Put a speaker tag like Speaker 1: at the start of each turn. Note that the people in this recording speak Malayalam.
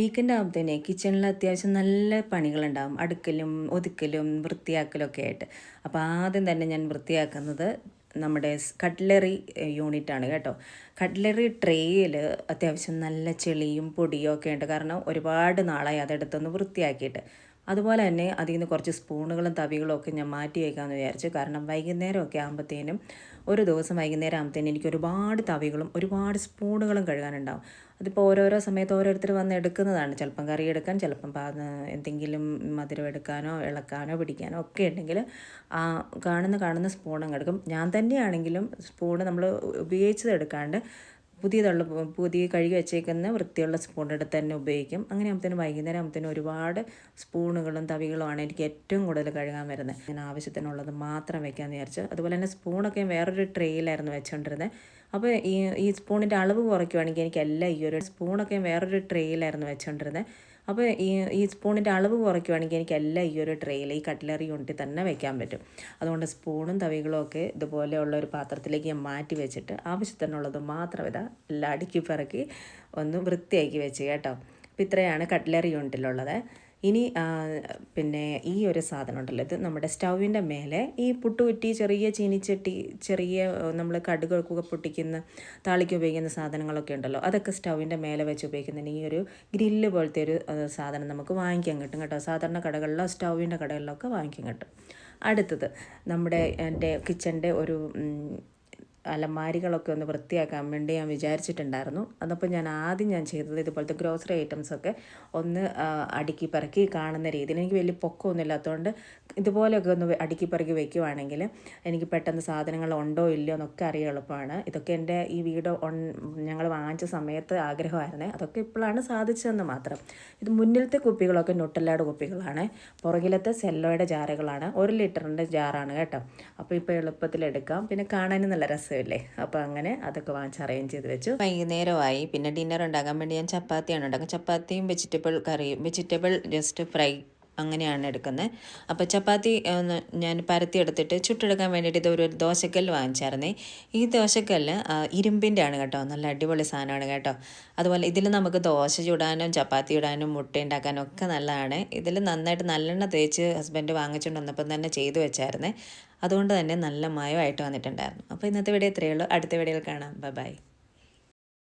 Speaker 1: വീക്കെൻഡ് ആകുമ്പോഴത്തേനെ കിച്ചണിൽ അത്യാവശ്യം നല്ല പണികളുണ്ടാകും, അടുക്കലും ഒതുക്കലും വൃത്തിയാക്കലും ഒക്കെ ആയിട്ട്. അപ്പോൾ ആദ്യം തന്നെ ഞാൻ വൃത്തിയാക്കുന്നത് നമ്മുടെ കട്ട്ലറി യൂണിറ്റാണ് കേട്ടോ. കട്ട്ലറി ട്രേയിൽ അത്യാവശ്യം നല്ല ചെളിയും പൊടിയും ഒക്കെ ഉണ്ട്, കാരണം ഒരുപാട് നാളായി അതെടുത്തൊന്ന് വൃത്തിയാക്കിയിട്ട്. അതുപോലെ തന്നെ അതിൽ നിന്ന് കുറച്ച് സ്പൂണുകളും തവികളും ഒക്കെ ഞാൻ മാറ്റി വയ്ക്കാമെന്ന് വിചാരിച്ചു. കാരണം വൈകുന്നേരമൊക്കെ ആകുമ്പോഴത്തേനും, ഒരു ദിവസം വൈകുന്നേരം ആകുമ്പോഴത്തേനും എനിക്ക് ഒരുപാട് തവികളും ഒരുപാട് സ്പൂണുകളും കഴുകാനുണ്ടാവും. അതിപ്പോൾ ഓരോരോ സമയത്ത് ഓരോരുത്തർ വന്ന് എടുക്കുന്നതാണ്. ചിലപ്പം കറി എടുക്കാൻ, ചിലപ്പം എന്തെങ്കിലും മധുരം എടുക്കാനോ ഇളക്കാനോ പിടിക്കാനോ ഒക്കെ ഉണ്ടെങ്കിൽ കാണുന്ന സ്പൂണങ്ങ് എടുക്കും. ഞാൻ തന്നെയാണെങ്കിലും സ്പൂണ് നമ്മൾ ഉപയോഗിച്ചത് എടുക്കാണ്ട് പുതിയ കഴുകി വെച്ചേക്കുന്ന വൃത്തിയുള്ള സ്പൂൺ എടുത്ത് തന്നെ ഉപയോഗിക്കും. അങ്ങനെ ആകുമ്പോഴത്തേനും വൈകുന്നേരം ആകുമ്പോഴത്തേനും ഒരുപാട് സ്പൂണുകളും തവികളുമാണ് എനിക്ക് ഏറ്റവും കൂടുതൽ കഴുകാൻ വരുന്നത്. ഞാൻ ആവശ്യത്തിനുള്ളത് മാത്രം വെക്കാമെന്ന് വിചാരിച്ചു. അതുപോലെ തന്നെ സ്പൂണൊക്കെ വേറൊരു ട്രേയിലായിരുന്നു വെച്ചുകൊണ്ടിരുന്നത്. അപ്പോൾ ഈ സ്പൂണിൻ്റെ അളവ് കുറയ്ക്കുവാണെങ്കിൽ എനിക്കെല്ലാം ഈ ഒരു സ്പൂണൊക്കെ വേറൊരു ട്രേയിലായിരുന്നു വെച്ചുകൊണ്ടിരുന്നത്. അപ്പോൾ ഈ സ്പൂണിൻ്റെ അളവ് കുറയ്ക്കുവാണെങ്കിൽ എനിക്കെല്ലാം ഈ ഒരു ട്രേയിൽ, ഈ കട്ട്ലറി യൂണിറ്റിൽ തന്നെ വെക്കാൻ പറ്റും. അതുകൊണ്ട് സ്പൂണും തവികളും ഒക്കെ ഇതുപോലെയുള്ള ഒരു പാത്രത്തിലേക്ക് ഞാൻ മാറ്റി വെച്ചിട്ട് ആവശ്യത്തിനുള്ളത് മാത്രം എല്ലാം അടുക്കി പിറക്കി ഒന്ന് വൃത്തിയാക്കി വെച്ച് കേട്ടോ. അപ്പോൾ ഇത്രയാണ് കട്ട്ലറി യൂണിറ്റിലുള്ളത്. ഇനി പിന്നെ ഈ ഒരു സാധനം ഉണ്ടല്ലോ, ഇത് നമ്മുടെ സ്റ്റൗവിൻ്റെ മേലെ ഈ പുട്ടുകുറ്റി, ചെറിയ ചീനിച്ചട്ടി, ചെറിയ നമ്മൾ കടുകൊക്കെ പൊട്ടിക്കുന്ന താളിക്ക് ഉപയോഗിക്കുന്ന സാധനങ്ങളൊക്കെ ഉണ്ടല്ലോ, അതൊക്കെ സ്റ്റൗവിൻ്റെ മേലെ വെച്ച് ഉപയോഗിക്കുന്നതിന് ഈ ഒരു ഗ്രില്ല് പോലത്തെ ഒരു സാധനം നമുക്ക് വാങ്ങിക്കാൻ കിട്ടും കേട്ടോ. സാധാരണ കടകളിലോ സ്റ്റൗവിൻ്റെ കടകളിലൊക്കെ വാങ്ങിക്കാൻ കിട്ടും. അടുത്തത് നമ്മുടെ എൻ്റെ കിച്ചൻ്റെ ഒരു അലമാരികളൊക്കെ ഒന്ന് വൃത്തിയാക്കാൻ വേണ്ടി ഞാൻ വിചാരിച്ചിട്ടുണ്ടായിരുന്നു. അതപ്പോൾ ഞാൻ ചെയ്തത് ഇതുപോലത്തെ ഗ്രോസറി ഐറ്റംസൊക്കെ ഒന്ന് അടുക്കി പറക്കി കാണുന്ന രീതിയിൽ, എനിക്ക് വലിയ പൊക്കമൊന്നും ഇല്ലാത്തതുകൊണ്ട് ഇതുപോലെയൊക്കെ ഒന്ന് അടുക്കി പറക്കി വെക്കുവാണെങ്കിൽ എനിക്ക് പെട്ടെന്ന് സാധനങ്ങൾ ഉണ്ടോ ഇല്ലയോ എന്നൊക്കെ അറിയാൻ എളുപ്പമാണ്. ഇതൊക്കെ എൻ്റെ ഈ വീട് ഞങ്ങൾ വാങ്ങിച്ച സമയത്ത് ആഗ്രഹമായിരുന്നേ, അതൊക്കെ ഇപ്പോഴാണ് സാധിച്ചതെന്ന് മാത്രം. ഇത് മുന്നിലത്തെ കുപ്പികളൊക്കെ ന്യൂട്ടെല്ലയുടെ കുപ്പികളാണ്, പുറകിലത്തെ സെല്ലോയുടെ ജാറുകളാണ്. 1 ലിറ്ററിൻ്റെ ജാറാണ് കേട്ടോ. അപ്പോൾ ഇപ്പോൾ എളുപ്പത്തിലെടുക്കാം, പിന്നെ കാണാനും നല്ല രസമില്ലേ. അപ്പോൾ അങ്ങനെ അതൊക്കെ വാങ്ങിച്ച് അറേഞ്ച് ചെയ്ത് വെച്ചു. വൈകുന്നേരമായി. പിന്നെ ഡിന്നർ ഉണ്ടാക്കാൻ വേണ്ടി ഞാൻ ചപ്പാത്തിയാണ് ഉണ്ടാക്കുന്നത്. ചപ്പാത്തിയും വെജിറ്റബിൾ കറിയും, വെജിറ്റബിൾ ജസ്റ്റ് ഫ്രൈ അങ്ങനെയാണ് എടുക്കുന്നത്. അപ്പോൾ ചപ്പാത്തി ഞാൻ പരത്തി എടുത്തിട്ട് ചുട്ടെടുക്കാൻ വേണ്ടിയിട്ട് ഇതൊരു ദോശക്കല്ല് വാങ്ങിച്ചായിരുന്നേ. ഈ ദോശക്കല്ല് ഇരുമ്പിൻ്റെ ആണ് കേട്ടോ, നല്ല അടിപൊളി സാധനമാണ് കേട്ടോ. അതുപോലെ ഇതിൽ നമുക്ക് ദോശ ചുടാനും ചപ്പാത്തി ഇടാനും മുട്ട ഉണ്ടാക്കാനും ഒക്കെ നല്ലതാണ്. ഇതിൽ നന്നായിട്ട് നല്ലെണ്ണ തേച്ച് ഹസ്ബൻഡ് വാങ്ങിച്ചുകൊണ്ട് വന്നപ്പം തന്നെ ചെയ്തു വെച്ചായിരുന്നേ. അതുകൊണ്ട് തന്നെ നല്ല മയമായിട്ട് വന്നിട്ടുണ്ടായിരുന്നു. അപ്പോൾ ഇന്നത്തെ വീഡിയോ ഇത്രയേ ഉള്ളൂ. അടുത്ത വീഡിയോയിൽ കാണാം. ബൈ.